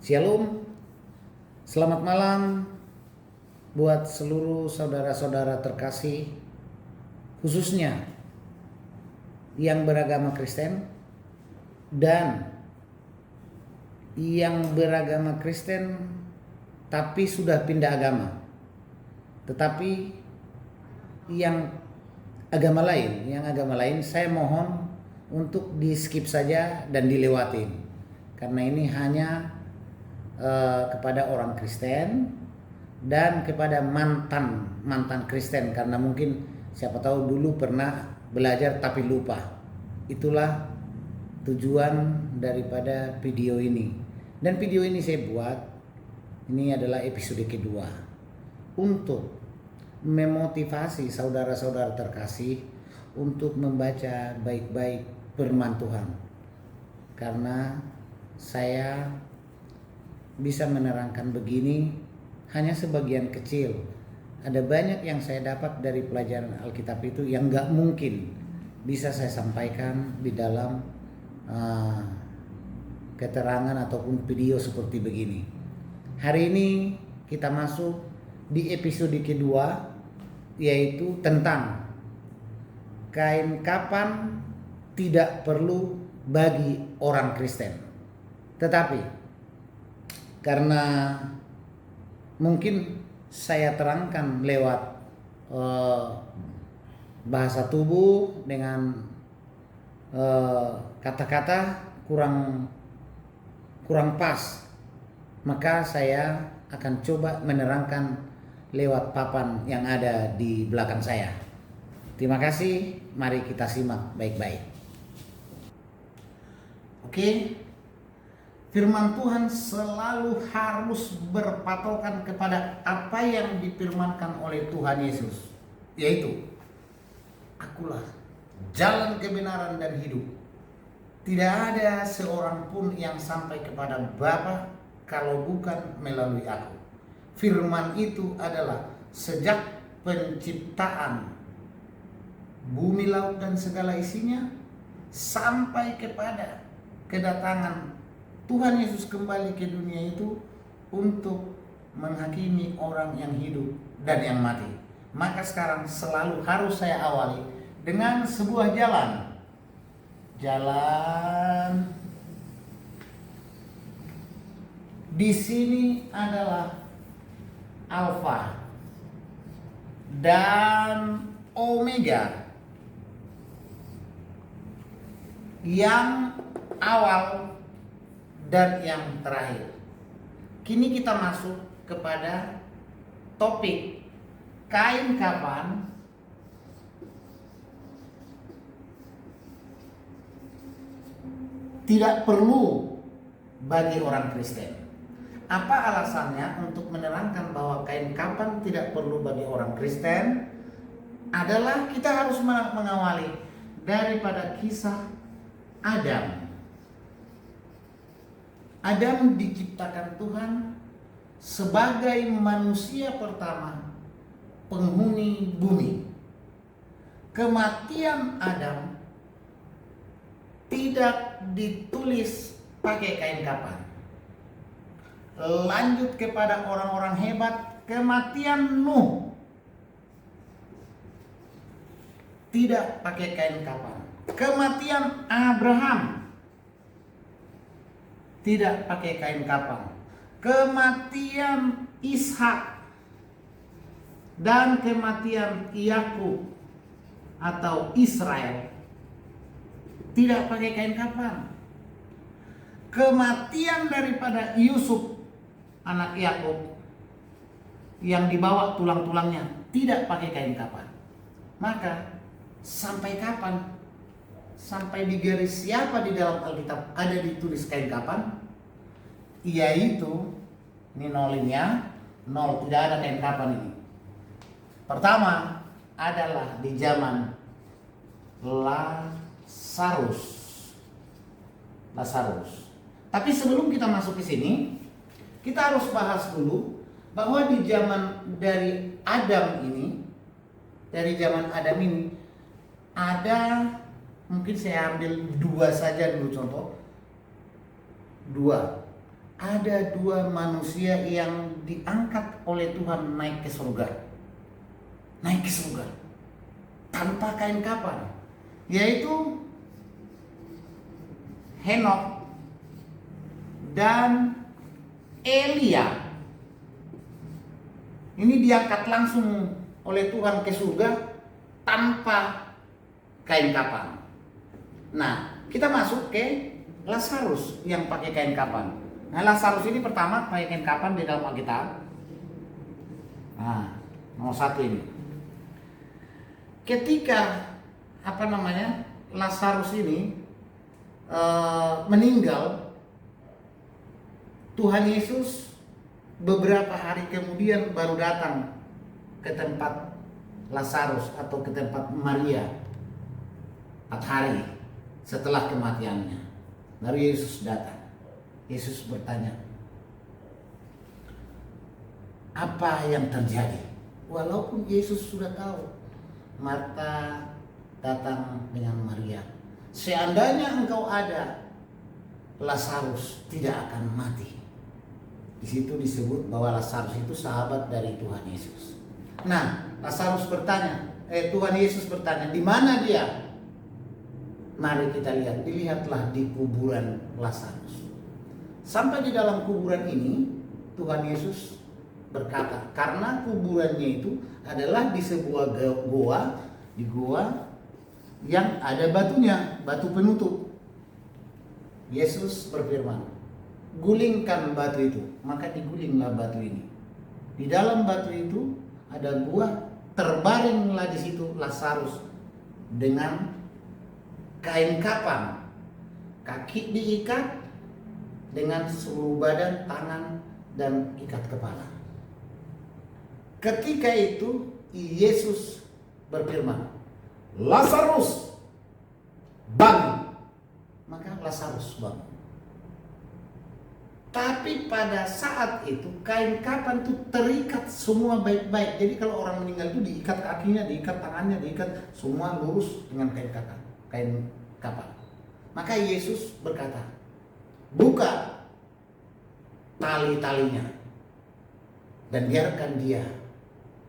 Shalom, selamat malam buat seluruh saudara-saudara terkasih, khususnya yang beragama Kristen dan yang beragama Kristen tapi sudah pindah agama. Tetapi yang agama lain saya mohon untuk di skip saja dan dilewatin, karena ini hanya kepada orang Kristen dan kepada mantan Kristen, karena mungkin siapa tahu dulu pernah belajar tapi lupa. Itulah tujuan daripada video ini. Dan video ini saya buat, ini adalah episode kedua, untuk memotivasi saudara-saudara terkasih untuk membaca baik-baik firman Tuhan. Karena saya bisa menerangkan begini hanya sebagian kecil. Ada banyak yang saya dapat dari pelajaran Alkitab itu yang gak mungkin bisa saya sampaikan di dalam keterangan ataupun video seperti begini. Hari ini kita masuk di episode kedua, yaitu tentang kain kapan tidak perlu bagi orang Kristen. Tetapi karena mungkin saya terangkan lewat bahasa tubuh dengan kata-kata kurang pas, maka saya akan coba menerangkan lewat papan yang ada di belakang saya. Terima kasih, mari kita simak baik-baik. Oke, firman Tuhan selalu harus berpatokan kepada apa yang difirmankan oleh Tuhan Yesus, yaitu akulah jalan kebenaran dan hidup. Tidak ada seorang pun yang sampai kepada Bapa kalau bukan melalui aku. Firman itu adalah sejak penciptaan bumi, laut dan segala isinya, sampai kepada kedatangan Tuhan Yesus kembali ke dunia itu untuk menghakimi orang yang hidup dan yang mati. Maka sekarang selalu harus saya awali dengan sebuah jalan di sini adalah Alfa dan Omega, yang awal dan yang terakhir. Kini kita masuk kepada topik kain kapan tidak perlu bagi orang Kristen. Apa alasannya untuk menerangkan bahwa kain kapan tidak perlu bagi orang Kristen? Adalah kita harus mengawali daripada kisah Adam. Adam diciptakan Tuhan sebagai manusia pertama, penghuni bumi. Kematian Adam tidak ditulis pakai kain kapan. Lanjut kepada orang-orang hebat, kematian Nuh tidak pakai kain kapan. Kematian Abraham tidak pakai kain kapan. Kematian Ishak dan kematian Yakub atau Israel tidak pakai kain kapan. Kematian daripada Yusuf, anak Yakub, yang dibawa tulang-tulangnya, tidak pakai kain kapan. Maka sampai kapan? Sampai di garis siapa di dalam Alkitab ada ditulis kain kapan? Yaitu, ini nolnya, nol, tidak ada kain kapan ini. Pertama adalah di zaman Lazarus. Tapi sebelum kita masuk ke sini, kita harus bahas dulu bahwa di zaman dari Adam ini, ada, mungkin saya ambil dua saja dulu contoh. ada dua manusia yang diangkat oleh Tuhan naik ke surga. Naik ke surga tanpa kain kapan, yaitu Henokh dan Elia. Ini diangkat langsung oleh Tuhan ke surga tanpa kain kapan. Nah, kita masuk ke Lazarus yang pakai kain kapan. Nah, Lazarus ini pertama pakai kain kapan di dalam Alkitab. Nah, nomor 1 ini. Ketika Lazarus ini meninggal, Tuhan Yesus beberapa hari kemudian baru datang ke tempat Lazarus atau ke tempat Maria 4 hari setelah kematiannya. Lalu Yesus datang. Yesus bertanya, apa yang terjadi? Walaupun Yesus sudah tahu Marta datang dengan Maria. Seandainya engkau ada, Lazarus tidak akan mati. Di situ disebut bahwa Lazarus itu sahabat dari Tuhan Yesus. Nah, Lazarus bertanya, Tuhan Yesus bertanya, di mana dia? Mari kita lihat. Dilihatlah di kuburan Lazarus. Sampai di dalam kuburan ini, Tuhan Yesus berkata, karena kuburannya itu adalah di sebuah goa, di goa yang ada batunya, batu penutup. Yesus berfirman, gulingkan batu itu. Maka digulinglah batu ini. Di dalam batu itu ada gua, terbaringlah di situ Lazarus dengan kain kapan, kaki diikat dengan seluruh badan, tangan, dan ikat kepala. Ketika itu Yesus berfirman, Lazarus, bangun. Maka Lazarus bangun. Tapi pada saat itu kain kapan itu terikat semua baik-baik. Jadi kalau orang meninggal itu diikat kakinya, diikat tangannya, diikat semua lurus dengan kain kapan. Maka Yesus berkata, buka tali-talinya dan biarkan dia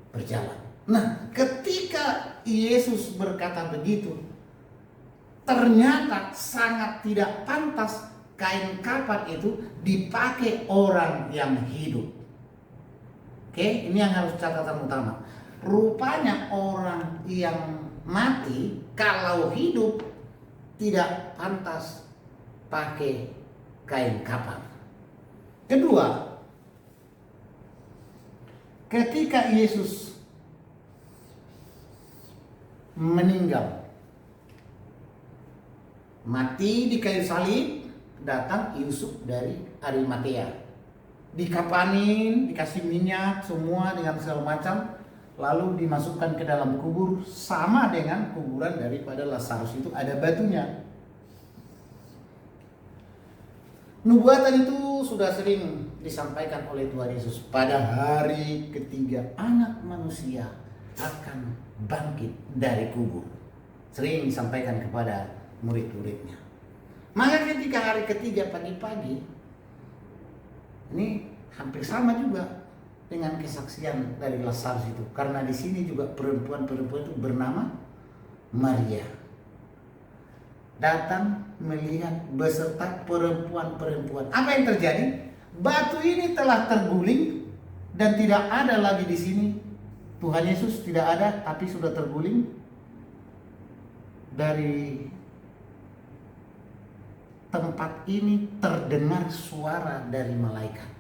berjalan. Nah, ketika Yesus berkata begitu, ternyata sangat tidak pantas kain kapan itu dipakai orang yang hidup. Oke, ini yang harus catatan utama. Rupanya orang yang mati kalau hidup tidak pantas pakai kain kapan. Kedua, ketika Yesus meninggal, mati di kayu salib, datang Yusuf dari Arimatea, dikapanin, dikasih minyak semua dengan segala macam, lalu dimasukkan ke dalam kubur sama dengan kuburan daripada Lazarus itu, ada batunya. Nubuatan itu sudah sering disampaikan oleh Tuhan Yesus. Pada hari ketiga anak manusia akan bangkit dari kubur. Sering disampaikan kepada murid-muridnya. Maka ketika hari ketiga pagi-pagi, ini hampir sama juga dengan kesaksian dari Lazarus itu. Karena di sini juga perempuan-perempuan itu bernama Maria datang melihat beserta perempuan-perempuan. Apa yang terjadi? Batu ini telah terguling dan tidak ada lagi di sini. Tuhan Yesus tidak ada, tapi sudah terguling. Dari tempat ini terdengar suara dari malaikat.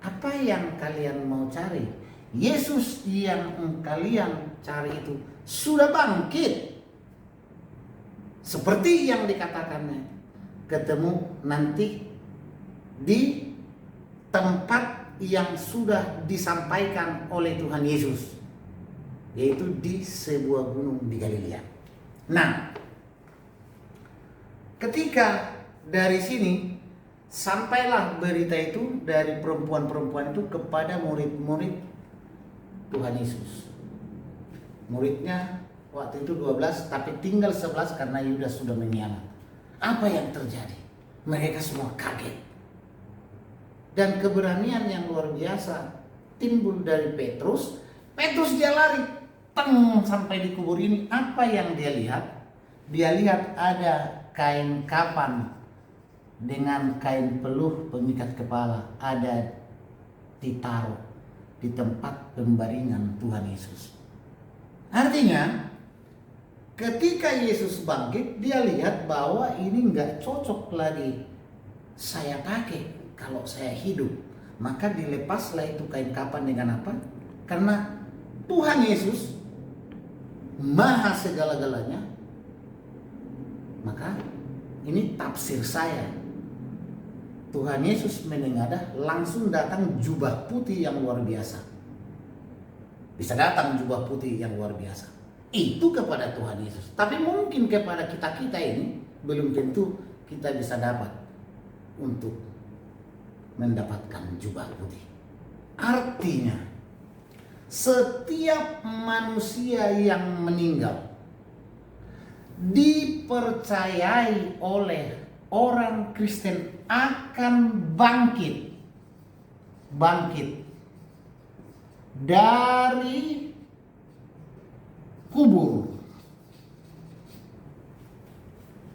Apa yang kalian mau cari? Yesus yang kalian cari itu sudah bangkit. Seperti yang dikatakannya, ketemu nanti di tempat yang sudah disampaikan oleh Tuhan Yesus, yaitu di sebuah gunung di Galilea. Nah, ketika dari sini sampailah berita itu dari perempuan-perempuan itu kepada murid-murid Tuhan Yesus. Muridnya waktu itu 12, tapi tinggal 11 karena Yudas sudah mengkhianat. Apa yang terjadi? Mereka semua kaget. dan keberanian yang luar biasa timbul dari Petrus. Petrus dia lari sampai di kubur ini. Apa yang dia lihat? Dia lihat ada kain kapan dengan kain peluh pengikat kepala, ada ditaruh di tempat pembaringan Tuhan Yesus. Artinya ketika Yesus bangkit, dia lihat bahwa ini nggak cocok lagi saya pakai kalau saya hidup. Maka dilepaslah itu kain kapan dengan apa? Karena Tuhan Yesus maha segala-galanya. Maka ini tafsir saya. Tuhan Yesus menengadah, langsung datang jubah putih yang luar biasa. Bisa datang jubah putih yang luar biasa. Itu kepada Tuhan Yesus. Tapi mungkin kepada kita-kita ini belum tentu kita bisa dapat untuk mendapatkan jubah putih. Artinya setiap manusia yang meninggal dipercayai oleh orang Kristen akan bangkit dari kubur.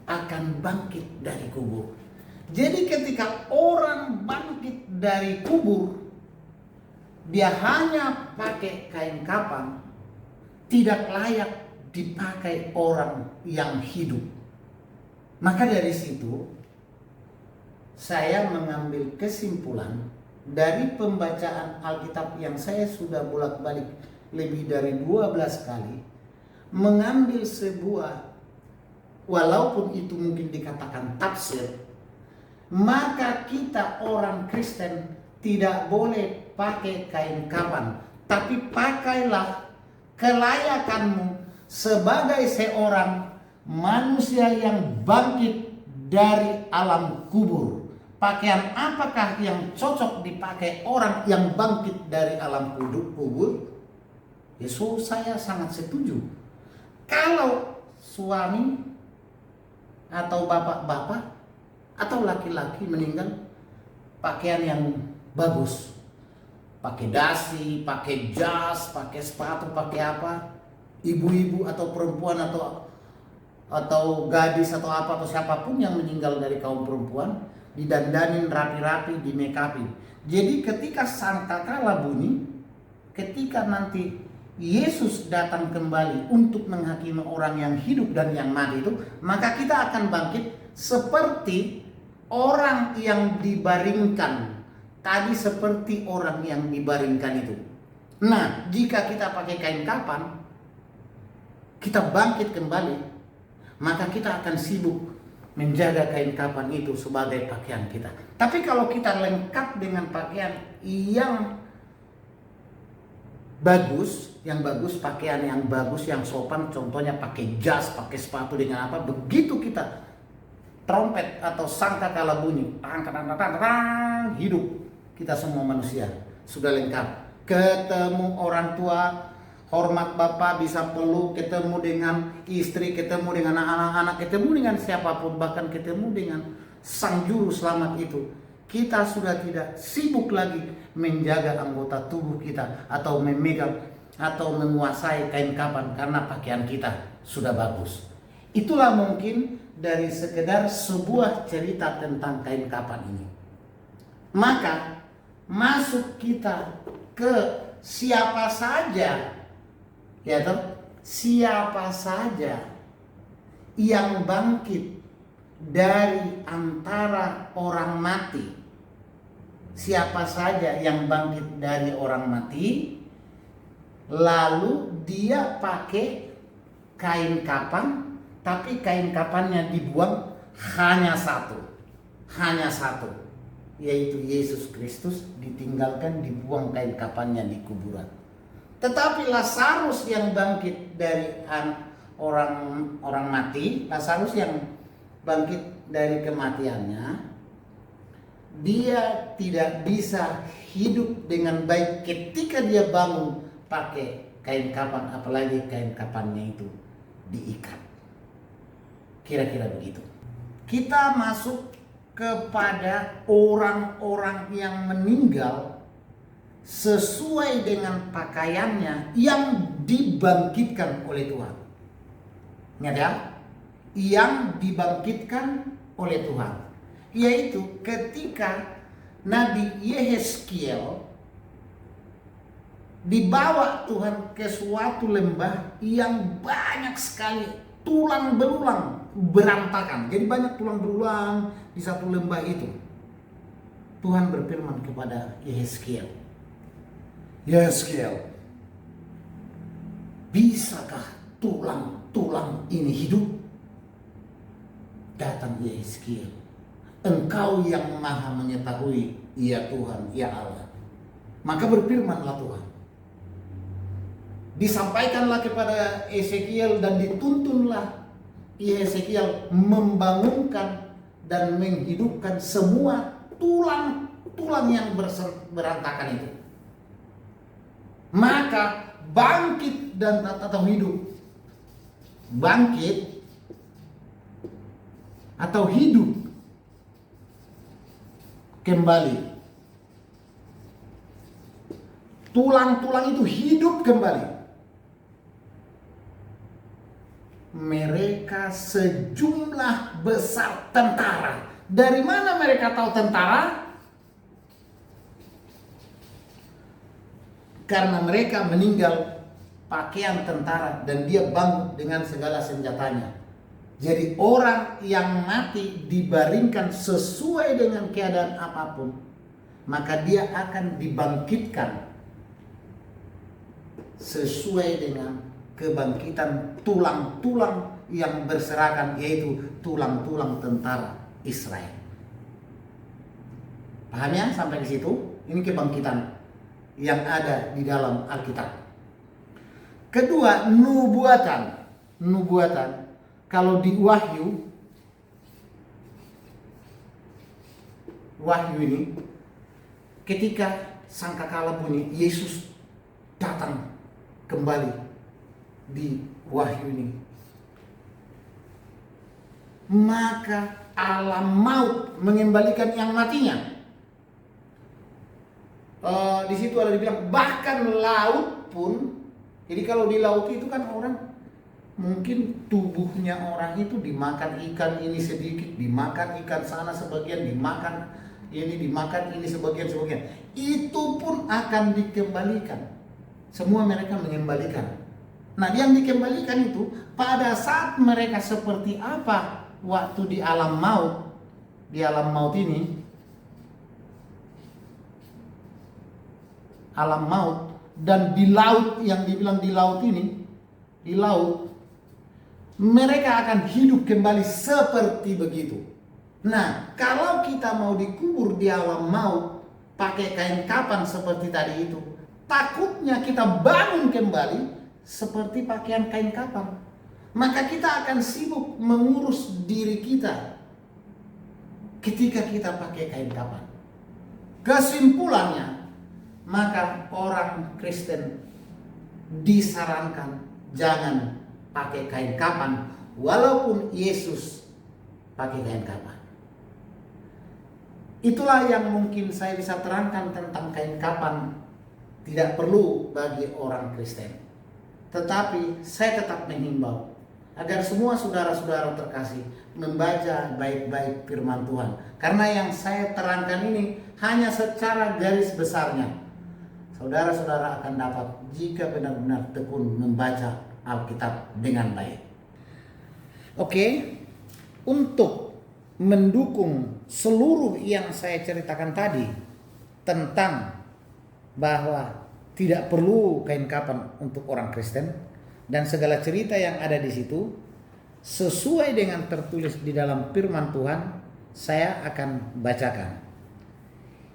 Akan bangkit dari kubur. Jadi ketika orang bangkit dari kubur, dia hanya pakai kain kapan, tidak layak dipakai orang yang hidup. Maka dari situ saya mengambil kesimpulan dari pembacaan Alkitab yang saya sudah bolak-balik lebih dari 12 kali, mengambil sebuah, walaupun itu mungkin dikatakan tafsir, maka kita orang Kristen tidak boleh pakai kain kapan, tapi pakailah kelayakanmu sebagai seorang manusia yang bangkit dari alam kubur. Pakaian apakah yang cocok dipakai orang yang bangkit dari alam kubur? Yesus, saya sangat setuju. Kalau suami atau bapak-bapak atau laki-laki meninggal, pakaian yang bagus, pakai dasi, pakai jas, pakai sepatu, pakai apa? Ibu-ibu atau perempuan atau gadis atau apa atau siapapun yang meninggal dari kaum perempuan didandanin rapi-rapi, di make upin. Jadi ketika sangkakala bunyi, ketika nanti Yesus datang kembali untuk menghakimi orang yang hidup dan yang mati itu, maka kita akan bangkit seperti orang yang dibaringkan. Tadi seperti orang yang dibaringkan itu. Nah, jika kita pakai kain kapan, kita bangkit kembali, maka kita akan sibuk menjaga kain kapan itu sebagai pakaian kita. Tapi kalau kita lengkap dengan pakaian yang bagus, pakaian yang bagus, yang sopan, contohnya pakai jas, pakai sepatu dengan apa, begitu kita trompet atau sangkakala bunyi, hidup kita semua manusia sudah lengkap. Ketemu orang tua, hormat bapak, bisa peluk, ketemu dengan istri, ketemu dengan anak-anak, ketemu dengan siapapun, bahkan ketemu dengan sang juru selamat itu. Kita sudah tidak sibuk lagi menjaga anggota tubuh kita atau memegang atau menguasai kain kapan karena pakaian kita sudah bagus. Itulah mungkin dari sekedar sebuah cerita tentang kain kapan ini. Maka masuk kita ke siapa saja, ya toh, siapa saja yang bangkit dari antara orang mati. Siapa saja yang bangkit dari orang mati, lalu dia pakai kain kapan, tapi kain kapannya dibuang hanya satu, yaitu Yesus Kristus ditinggalkan, dibuang kain kapannya di kuburan. Tetapi Lazarus yang bangkit dari orang mati, Lazarus yang bangkit dari kematiannya, dia tidak bisa hidup dengan baik ketika dia bangun pakai kain kapan, apalagi kain kapannya itu diikat. Kira-kira begitu. Kita masuk kepada orang-orang yang meninggal sesuai dengan pakaiannya yang dibangkitkan oleh Tuhan. Ingat ya, yang dibangkitkan oleh Tuhan, yaitu ketika Nabi Yehezkiel dibawa Tuhan ke suatu lembah yang banyak sekali tulang belulang berantakan. Jadi banyak tulang belulang di satu lembah itu. Tuhan berfirman kepada Yehezkiel, Yehezkiel, bisakah tulang-tulang ini hidup? Datang Yehezkiel, Engkau yang maha mengetahui, ya Tuhan, ya Allah. Maka berfirmanlah Tuhan, disampaikanlah kepada Ezekiel dan dituntunlah Ezekiel membangunkan dan menghidupkan semua tulang-tulang yang berantakan itu. Maka bangkit dan atau hidup, bangkit atau hidup kembali. Tulang-tulang itu hidup kembali. Mereka sejumlah besar tentara. Dari mana mereka tahu tentara? Karena mereka meninggal pakaian tentara dan dia bangun dengan segala senjatanya. Jadi orang yang mati dibaringkan sesuai dengan keadaan apapun, maka dia akan dibangkitkan sesuai dengan kebangkitan tulang-tulang yang berserakan, yaitu tulang-tulang tentara Israel. Paham ya sampai ke situ? Ini kebangkitan yang ada di dalam Alkitab. Kedua, nubuatan. Nubuatan. Kalau di Wahyu ini, ketika sangkakala bunyi, Yesus datang kembali di Wahyu ini, maka alam maut mengembalikan yang matinya. Di situ ada dibilang bahkan laut pun. Jadi kalau di laut itu kan orang mungkin tubuhnya orang itu dimakan ikan ini sedikit, dimakan ikan sana sebagian, dimakan ini sebagian. Itu pun akan dikembalikan. Semua mereka mengembalikan. Nah, yang dikembalikan itu pada saat mereka seperti apa waktu di alam maut. Di alam maut ini, alam maut, dan di laut, yang dibilang di laut ini, di laut, mereka akan hidup kembali seperti begitu. Nah, kalau kita mau dikubur di alam maut pakai kain kafan seperti tadi itu, takutnya kita bangun kembali seperti pakaian kain kafan. Maka kita akan sibuk mengurus diri kita ketika kita pakai kain kafan. Kesimpulannya, maka orang Kristen disarankan jangan pakai kain kafan, walaupun Yesus pakai kain kafan. Itulah yang mungkin saya bisa terangkan tentang kain kafan. Tidak perlu bagi orang Kristen. Tetapi saya tetap menghimbau agar semua saudara-saudara terkasih membaca baik-baik firman Tuhan. Karena yang saya terangkan ini hanya secara garis besarnya. Saudara-saudara akan dapat jika benar-benar tekun membaca Alkitab dengan baik. Oke, untuk mendukung seluruh yang saya ceritakan tadi tentang bahwa tidak perlu kain kafan untuk orang Kristen dan segala cerita yang ada di situ sesuai dengan tertulis di dalam firman Tuhan, saya akan bacakan.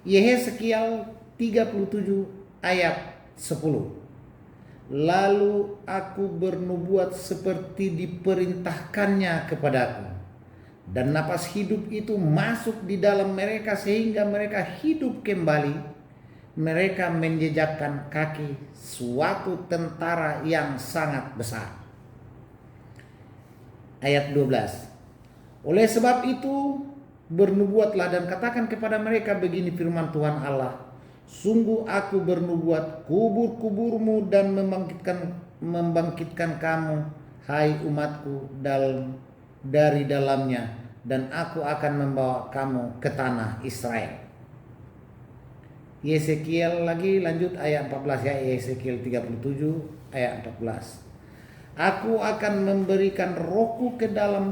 Yehezkiel 37 ayat 10. Lalu aku bernubuat seperti diperintahkannya kepadaku, dan napas hidup itu masuk di dalam mereka sehingga mereka hidup kembali. Mereka menjejakkan kaki suatu tentara yang sangat besar. Ayat 12. Oleh sebab itu bernubuatlah dan katakan kepada mereka, begini firman Tuhan Allah, sungguh aku bernubuat kubur-kuburmu dan membangkitkan kamu, hai umatku, dari dalamnya, dan aku akan membawa kamu ke tanah Israel. Yesekiel lagi lanjut ayat 14 ya, Yesekiel 37 ayat 14. Aku akan memberikan rohku ke dalam,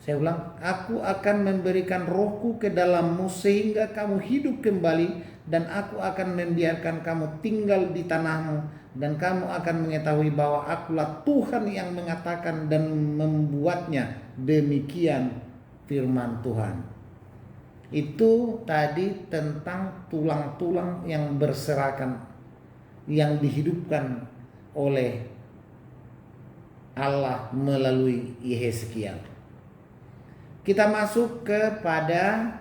saya ulang, aku akan memberikan rohku ke dalammu sehingga kamu hidup kembali, dan aku akan membiarkan kamu tinggal di tanahmu, dan kamu akan mengetahui bahwa akulah Tuhan yang mengatakan dan membuatnya. Demikian firman Tuhan. Itu tadi tentang tulang-tulang yang berserakan, yang dihidupkan oleh Allah melalui Yeskiel. Kita masuk kepada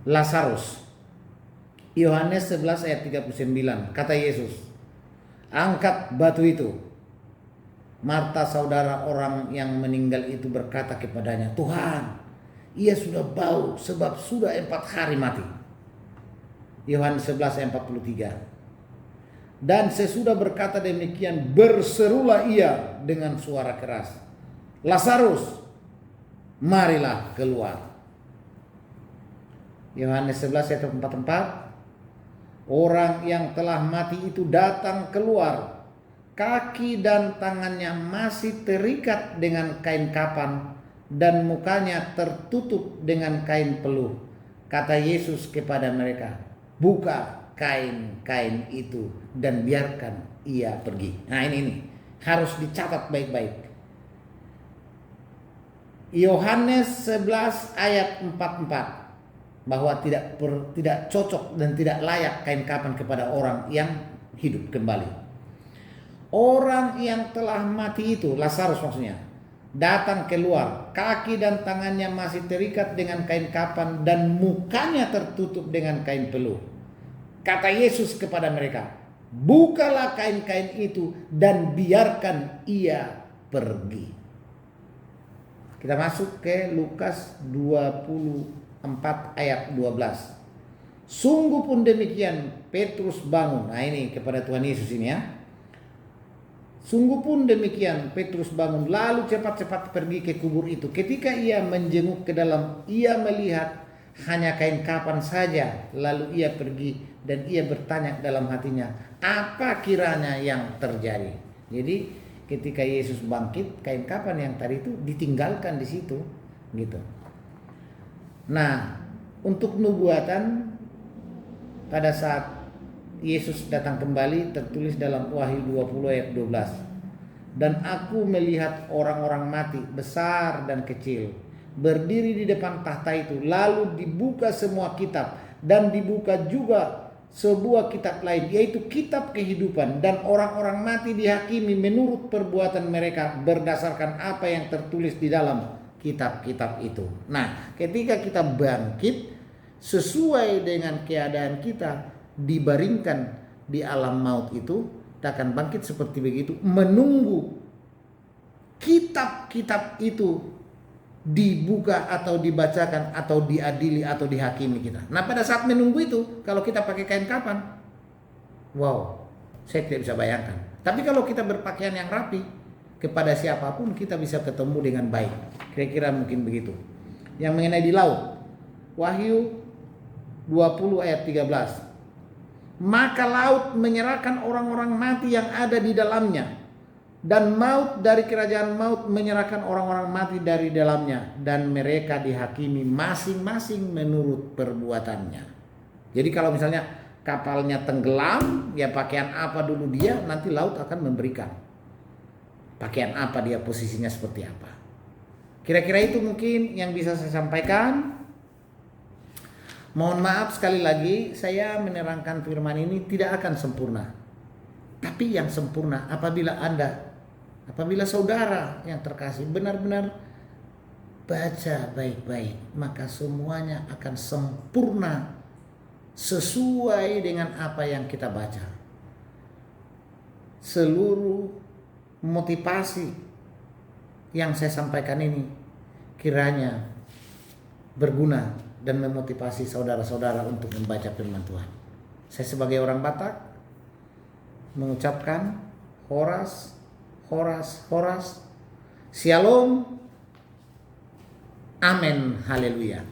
Lazarus. Yohanes 11 ayat 39. Kata Yesus, angkat batu itu. Marta, saudara orang yang meninggal itu, berkata kepadanya, Tuhan, ia sudah bau sebab sudah 4 hari mati. Yohanes 11 ayat 43. Dan sesudah berkata demikian, berserulah ia dengan suara keras, Lazarus, marilah keluar. Yohanes 11 ayat 44. Orang yang telah mati itu datang keluar, kaki dan tangannya masih terikat dengan kain kapan, dan mukanya tertutup dengan kain peluh. Kata Yesus kepada mereka, buka kain-kain itu dan biarkan ia pergi. Nah ini harus dicatat baik-baik. Yohanes 11 ayat 44, bahwa tidak cocok dan tidak layak kain kapan kepada orang yang hidup kembali. Orang yang telah mati itu, Lazarus maksudnya, datang keluar, kaki dan tangannya masih terikat dengan kain kapan, dan mukanya tertutup dengan kain peluh. Kata Yesus kepada mereka, bukalah kain-kain itu dan biarkan ia pergi. Kita masuk ke Lukas 24 ayat 12. Sungguh pun demikian, Petrus bangun. Nah ini kepada Tuhan Yesus ini ya. Sungguh pun demikian, Petrus bangun, lalu cepat-cepat pergi ke kubur itu. Ketika ia menjenguk ke dalam, ia melihat hanya kain kapan saja. Lalu ia pergi dan ia bertanya dalam hatinya, apa kiranya yang terjadi? Jadi ketika Yesus bangkit, kain kapan yang tadi itu ditinggalkan di situ, gitu. Nah, untuk nubuatan pada saat Yesus datang kembali tertulis dalam Wahyu 20 ayat 12. Dan aku melihat orang-orang mati besar dan kecil berdiri di depan tahta itu, lalu dibuka semua kitab, dan dibuka juga sebuah kitab lain, yaitu kitab kehidupan, dan orang-orang mati dihakimi menurut perbuatan mereka berdasarkan apa yang tertulis di dalam kitab-kitab itu. Nah, ketika kita bangkit sesuai dengan keadaan kita, dibaringkan di alam maut itu, kita akan bangkit seperti begitu, menunggu kitab-kitab itu dibuka atau dibacakan atau diadili atau dihakimi kita. Nah pada saat menunggu itu, kalau kita pakai kain kapan, wow, saya tidak bisa bayangkan. Tapi kalau kita berpakaian yang rapi, kepada siapapun kita bisa ketemu dengan baik. Kira-kira mungkin begitu. Yang mengenai di laut, Wahyu 20 ayat 13. Maka laut menyerahkan orang-orang mati yang ada di dalamnya, dan maut dari kerajaan maut menyerahkan orang-orang mati dari dalamnya, dan mereka dihakimi masing-masing menurut perbuatannya. Jadi kalau misalnya kapalnya tenggelam, ya pakaian apa dulu dia, nanti laut akan memberikan pakaian apa dia, posisinya seperti apa. Kira-kira itu mungkin yang bisa saya sampaikan. Mohon maaf sekali lagi, saya menerangkan firman ini tidak akan sempurna. Tapi yang sempurna apabila saudara yang terkasih benar-benar baca baik-baik, maka semuanya akan sempurna sesuai dengan apa yang kita baca. Seluruh motivasi, yang saya sampaikan ini kiranya berguna dan memotivasi saudara-saudara untuk membaca firman Tuhan. Saya sebagai orang Batak mengucapkan horas, horas, horas, shalom, amin, haleluya.